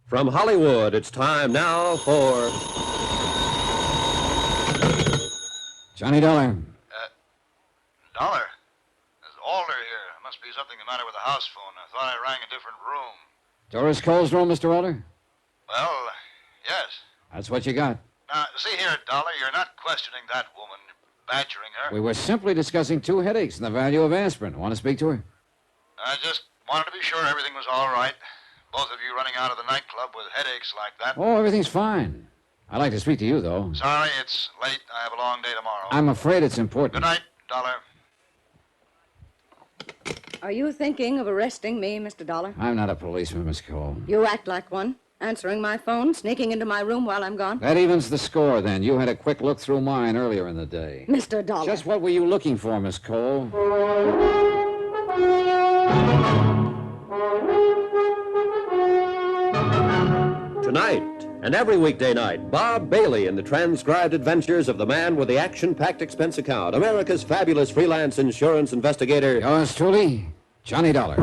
From Hollywood, it's time now for... Johnny Dollar. Dollar? There's Alder here. There must be something the matter with the house phone. I thought I rang a different room. Doris Cole's room, Mr. Alder? Well, yes. That's what you got. Now, see here, Dollar, you're not questioning that woman, badgering her. We were simply discussing 2 headaches and the value of aspirin. Want to speak to her? I just wanted to be sure everything was all right. Both of you running out of the nightclub with headaches like that. Oh, everything's fine. I'd like to speak to you, though. Sorry, it's late. I have a long day tomorrow. I'm afraid it's important. Good night, Dollar. Are you thinking of arresting me, Mr. Dollar? I'm not a policeman, Miss Cole. You act like one. Answering my phone, sneaking into my room while I'm gone. That evens the score, then. You had a quick look through mine earlier in the day. Mr. Dollar. Just what were you looking for, Miss Cole? Tonight, and every weekday night, Bob Bailey in the transcribed adventures of the man with the action-packed expense account, America's fabulous freelance insurance investigator. Yours truly, Johnny Dollar.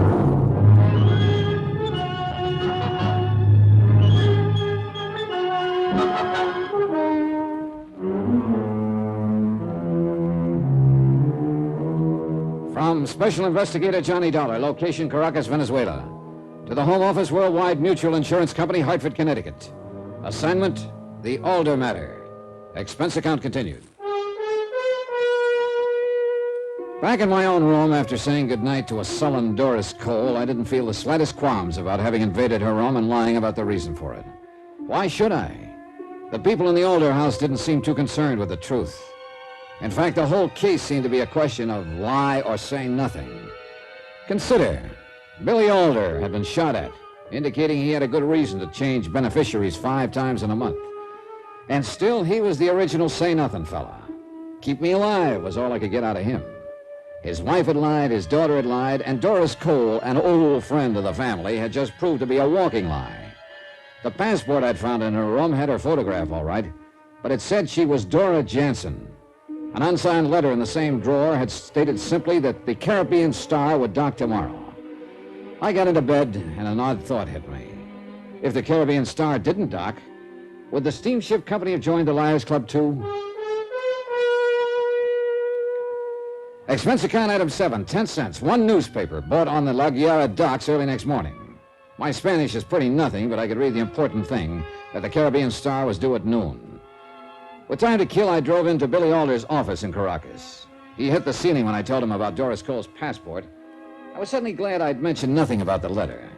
From Special Investigator Johnny Dollar, location Caracas, Venezuela, to the Home Office Worldwide Mutual Insurance Company, Hartford, Connecticut. Assignment, the Alder Matter. Expense account continued. Back in my own room, after saying goodnight to a sullen Doris Cole, I didn't feel the slightest qualms about having invaded her room and lying about the reason for it. Why should I? The people in the Alder house didn't seem too concerned with the truth. In fact, the whole case seemed to be a question of lie or say nothing. Consider, Billy Alder had been shot at, indicating he had a good reason to change beneficiaries 5 times in a month. And still, he was the original say-nothing fella. Keep me alive was all I could get out of him. His wife had lied, his daughter had lied, and Doris Cole, an old friend of the family, had just proved to be a walking lie. The passport I'd found in her room had her photograph, all right, but it said she was Dora Jansen. An unsigned letter in the same drawer had stated simply that the Caribbean Star would dock tomorrow. I got into bed, and an odd thought hit me. If the Caribbean Star didn't dock, would the steamship company have joined the Liars Club, too? Expense account item 7, 10 cents. 1 newspaper, bought on the La Guiara docks early next morning. My Spanish is pretty nothing, but I could read the important thing, that the Caribbean Star was due at noon. With time to kill, I drove into Billy Alder's office in Caracas. He hit the ceiling when I told him about Doris Cole's passport. I was suddenly glad I'd mentioned nothing about the letter.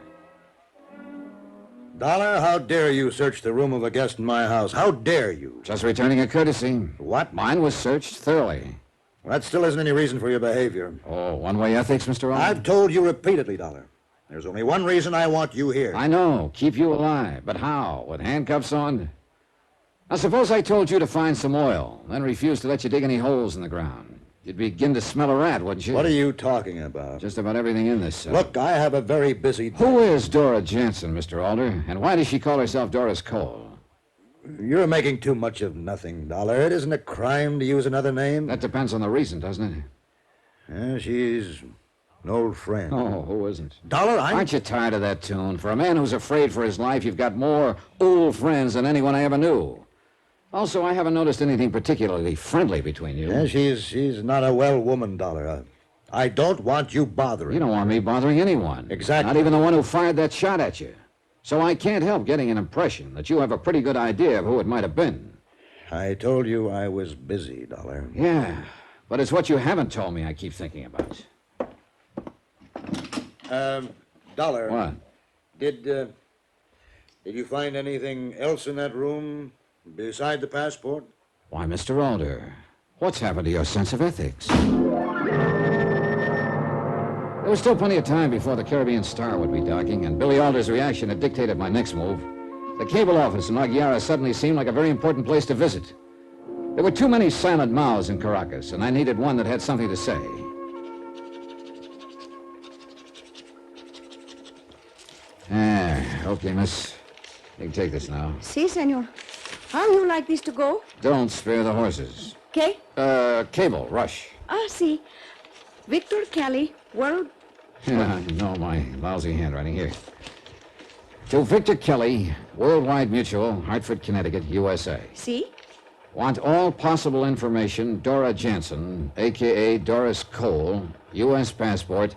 Dollar, how dare you search the room of a guest in my house? How dare you? Just returning a courtesy. What? Mine was searched thoroughly. Well, that still isn't any reason for your behavior. Oh, one-way ethics, Mr. Alder? I've told you repeatedly, Dollar. There's only one reason I want you here. I know. Keep you alive. But how? With handcuffs on? Now, suppose I told you to find some oil, then refused to let you dig any holes in the ground. You'd begin to smell a rat, wouldn't you? What are you talking about? Just about everything in this cell. Look, I have a very busy... Who is Dora Jansen, Mr. Alder? And why does she call herself Doris Cole? You're making too much of nothing, Dollar. It isn't a crime to use another name. That depends on the reason, doesn't it? Yeah, she's an old friend. Oh, who isn't? Dollar, Aren't you tired of that tune? For a man who's afraid for his life, you've got more old friends than anyone I ever knew. Also, I haven't noticed anything particularly friendly between you. Yeah, she's not a well woman, Dollar. I don't want you bothering. You don't want me bothering anyone. Exactly. Not even the one who fired that shot at you. So I can't help getting an impression that you have a pretty good idea of who it might have been. I told you I was busy, Dollar. Yeah, but it's what you haven't told me I keep thinking about. Dollar. What? Did you find anything else in that room beside the passport? Why, Mr. Alder, what's happened to your sense of ethics? There was still plenty of time before the Caribbean Star would be docking, and Billy Alder's reaction had dictated my next move. The cable office in La Guiara suddenly seemed like a very important place to visit. There were too many silent mouths in Caracas, and I needed one that had something to say. Okay, miss. You can take this now. Si, senor. How you like this to go? Don't spare the horses. Okay. Cable, rush. Si. Victor Kelly, World... Yeah, I know my lousy handwriting. Here. To Victor Kelly, Worldwide Mutual, Hartford, Connecticut, USA. See? Want all possible information, Dora Jansen, a.k.a. Doris Cole, U.S. passport,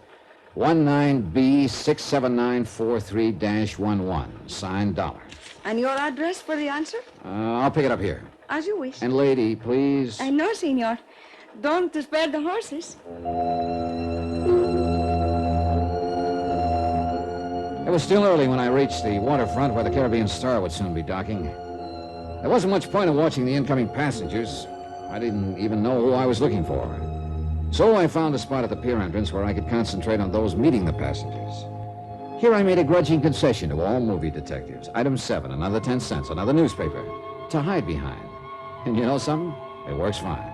19B67943-11, signed Dollar. And your address for the answer? I'll pick it up here. As you wish. And lady, please. No, senor. Don't spare the horses. It was still early when I reached the waterfront where the Caribbean Star would soon be docking. There wasn't much point in watching the incoming passengers. I didn't even know who I was looking for. So I found a spot at the pier entrance where I could concentrate on those meeting the passengers. Here I made a grudging concession to all movie detectives. Item 7, another 10 cents, another newspaper to hide behind. And you know something? It works fine.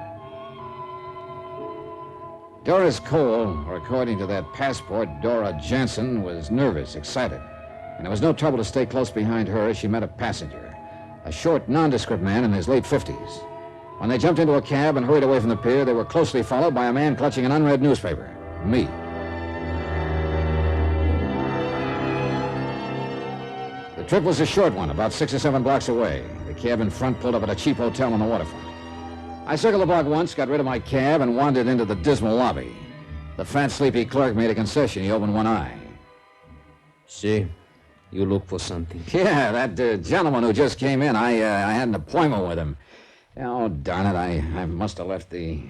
Doris Cole, or according to that passport, Dora Jansen, was nervous, excited. And it was no trouble to stay close behind her as she met a passenger, a short, nondescript man in his late 50s. When they jumped into a cab and hurried away from the pier, they were closely followed by a man clutching an unread newspaper. Me. The trip was a short one, about 6 or 7 blocks away. The cab in front pulled up at a cheap hotel on the waterfront. I circled the block once, got rid of my cab, and wandered into the dismal lobby. The fat, sleepy clerk made a concession. He opened one eye. See, you look for something. Yeah, that gentleman who just came in, I had an appointment with him. Oh, darn it, I must have left the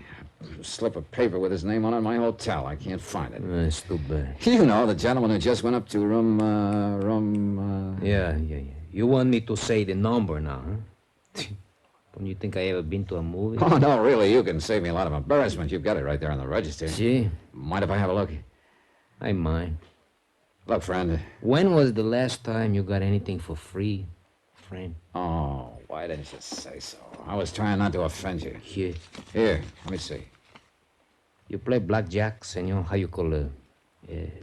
slip of paper with his name on it in my hotel. I can't find it. It's too bad. You know, the gentleman who just went up to room. Yeah. You want me to say the number now, huh? Don't you think I ever been to a movie? Oh, no, really, you can save me a lot of embarrassment. You've got it right there on the register. See? Mind if I have a look? I mind. Look, friend. When was the last time you got anything for free, friend? Oh, why didn't you say so? I was trying not to offend you. Here. Here, let me see. You play blackjack, senor? How you call it?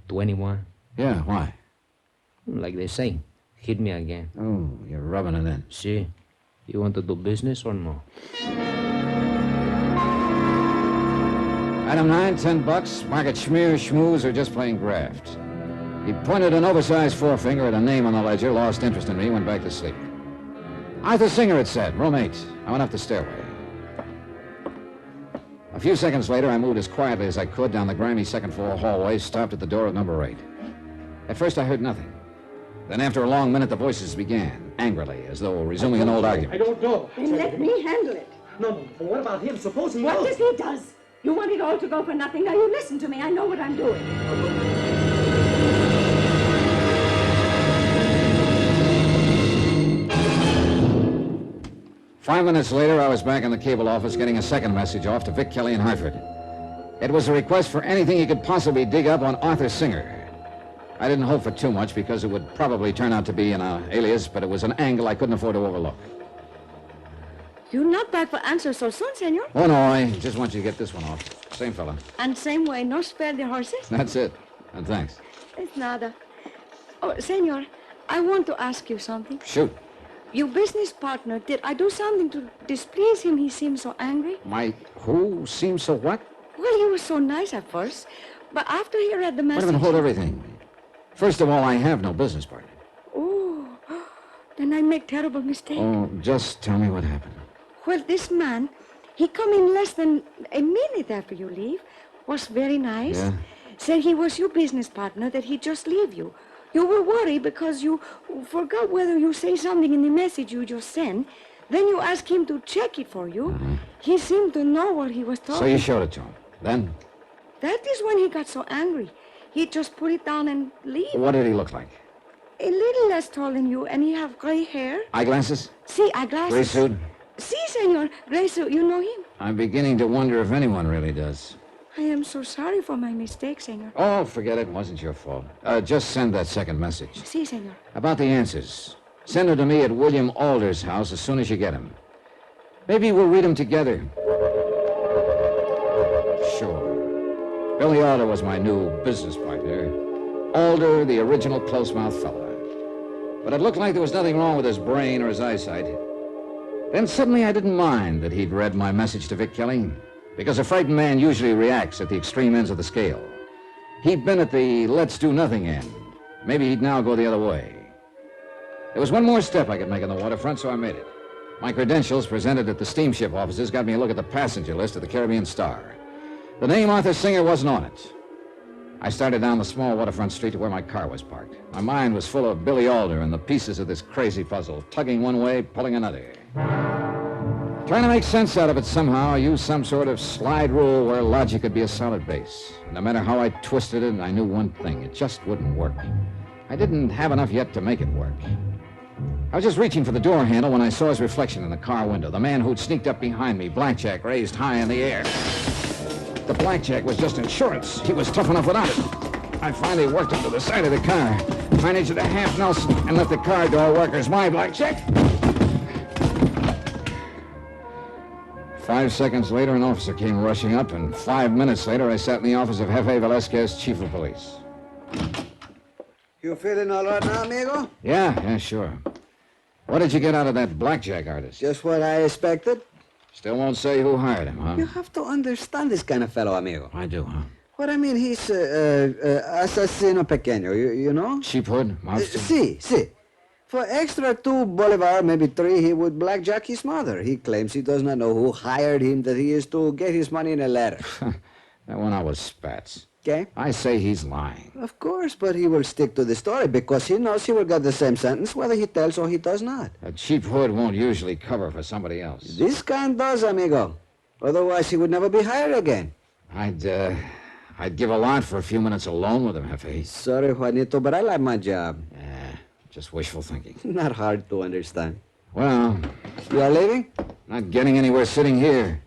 21? Yeah, why? Like they say, hit me again. Oh, you're rubbing it in. See? You want to do business or no? Item 9, $10. Market schmear, schmooze, or just plain graft. He pointed an oversized forefinger at a name on the ledger, lost interest in me, went back to sleep. Arthur Singer, it said, room 8. I went up the stairway. A few seconds later, I moved as quietly as I could down the grimy second-floor hallway, stopped at the door of number 8. At first, I heard nothing. Then, after a long minute, the voices began, angrily, as though resuming an old argument. I don't know. Then let me handle it. No, but what about him? Suppose he What knows. if he does? You want it all to go for nothing. Now, you listen to me. I know what I'm doing. 5 minutes later, I was back in the cable office getting a second message off to Vic Kelly in Hartford. It was a request for anything he could possibly dig up on Arthur Singer. I didn't hope for too much because it would probably turn out to be an alias, but it was an angle I couldn't afford to overlook. You're not back for answers so soon, senor. Oh, no, I just want you to get this one off. Same fella. And same way, no spare the horses? That's it. And thanks. It's nada. Oh, senor, I want to ask you something. Shoot. Your business partner, did I do something to displease him? He seemed so angry. My who seems so what? Well, he was so nice at first, but after he read the Wait message... a minute, hold everything. First of all, I have no business partner. Oh, then I make terrible mistake. Oh, just tell me what happened. Well, this man, he come in less than a minute after you leave, was very nice. Yeah? Said he was your business partner, that he'd just leave you. You were worried because you forgot whether you say something in the message you just sent. Then you asked him to check it for you. Uh-huh. He seemed to know what he was talking. So you showed it to him. Then, That is when he got so angry. He just put it down and leave. what did he look like? A little less tall than you, and he have gray hair. Eyeglasses? See, eyeglasses. Gray suit? See, senor, gray suit. You know him. I'm beginning to wonder if anyone really does. I am so sorry for my mistake, senor. Oh, forget it. It wasn't your fault. Just send that second message. See, senor. About the answers. Send them to me at William Alder's house as soon as you get them. Maybe we'll read them together. Sure. Billy Alder was my new business partner. Alder, the original close-mouthed fella. But it looked like there was nothing wrong with his brain or his eyesight. Then suddenly I didn't mind that he'd read my message to Vic Kelly, because a frightened man usually reacts at the extreme ends of the scale. He'd been at the let's do nothing end. Maybe he'd now go the other way. There was one more step I could make on the waterfront, so I made it. My credentials presented at the steamship offices got me a look at the passenger list of the Caribbean Star. The name Arthur Singer wasn't on it. I started down the small waterfront street to where my car was parked. My mind was full of Billy Alder and the pieces of this crazy puzzle, tugging one way, pulling another. Trying to make sense out of it somehow, I used some sort of slide rule where logic could be a solid base. No matter how I twisted it, I knew one thing. It just wouldn't work. I didn't have enough yet to make it work. I was just reaching for the door handle when I saw his reflection in the car window. The man who'd sneaked up behind me, blackjack raised high in the air. The blackjack was just insurance. He was tough enough without it. I finally worked him to the side of the car, managed a half Nelson, and let the car door workers my blackjack. 5 seconds later, an officer came rushing up, and 5 minutes later, I sat in the office of Jefe Velasquez, chief of police. You feeling all right now, amigo? Yeah, sure. What did you get out of that blackjack artist? Just what I expected. Still won't say who hired him, huh? You have to understand this kind of fellow, amigo. I do, huh? What I mean, he's asesino pequeño, you know? Sheephood? Mobster? Si. For extra $2, maybe 3, he would blackjack his mother. He claims he does not know who hired him, that he is to get his money in a letter. That one was spats. Okay? I say he's lying. Of course, but he will stick to the story because he knows he will get the same sentence whether he tells or he does not. A cheap hood won't usually cover for somebody else. This kind does, amigo. Otherwise, he would never be hired again. I'd give a lot for a few minutes alone with him, Jefe. Sorry, Juanito, but I like my job. Just wishful thinking. Not hard to understand. Well, You are leaving? not getting anywhere sitting here.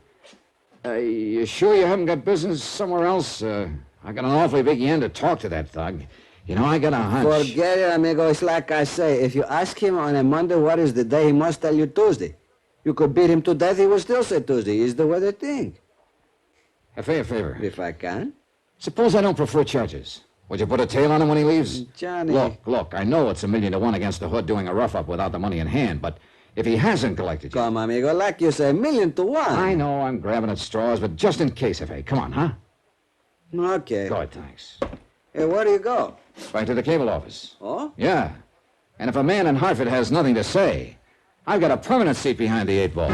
You sure you haven't got business somewhere else? I got an awfully big yen to talk to that thug. You know, I got a hunch. Forget it, amigo. It's like I say. If you ask him on a Monday what is the day, he must tell you Tuesday. You could beat him to death, he will still say Tuesday. Is the way they think. Jefe, a favor. If I can. Suppose I don't prefer charges. Would you put a tail on him when he leaves? Johnny. Look, I know it's 1,000,000 to 1 against the hood doing a rough-up without the money in hand, but if he hasn't collected you... Come, amigo. Like you say, 1,000,000 to 1. I know I'm grabbing at straws, but just in case, Jefe. Come on, huh? Okay. Good, thanks. Hey, where do you go? Right to the cable office. Oh? Yeah. And if a man in Hartford has nothing to say, I've got a permanent seat behind the 8 ball.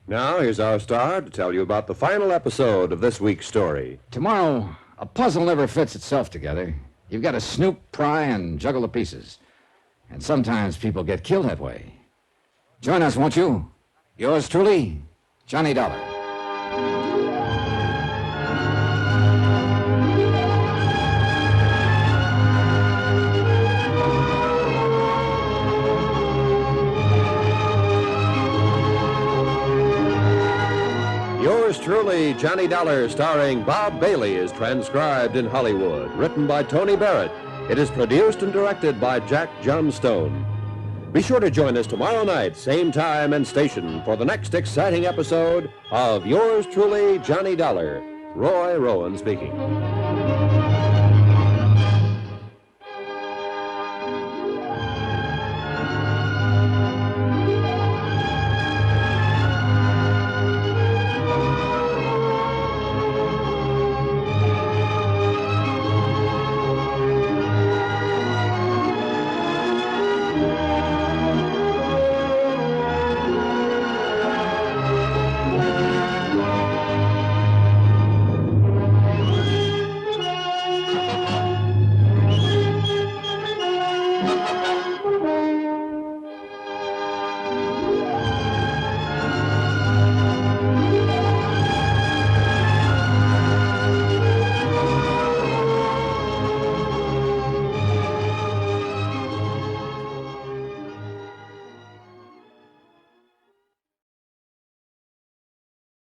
Now, here's our star to tell you about the final episode of this week's story. Tomorrow, a puzzle never fits itself together. You've got to snoop, pry, and juggle the pieces. And sometimes people get killed that way. Join us, won't you? Yours truly, Johnny Dollar. Yours truly, Johnny Dollar, starring Bob Bailey, is transcribed in Hollywood. Written by Tony Barrett. It is produced and directed by Jack Johnstone. Be sure to join us tomorrow night, same time and station, for the next exciting episode of Yours truly, Johnny Dollar. Roy Rowan speaking.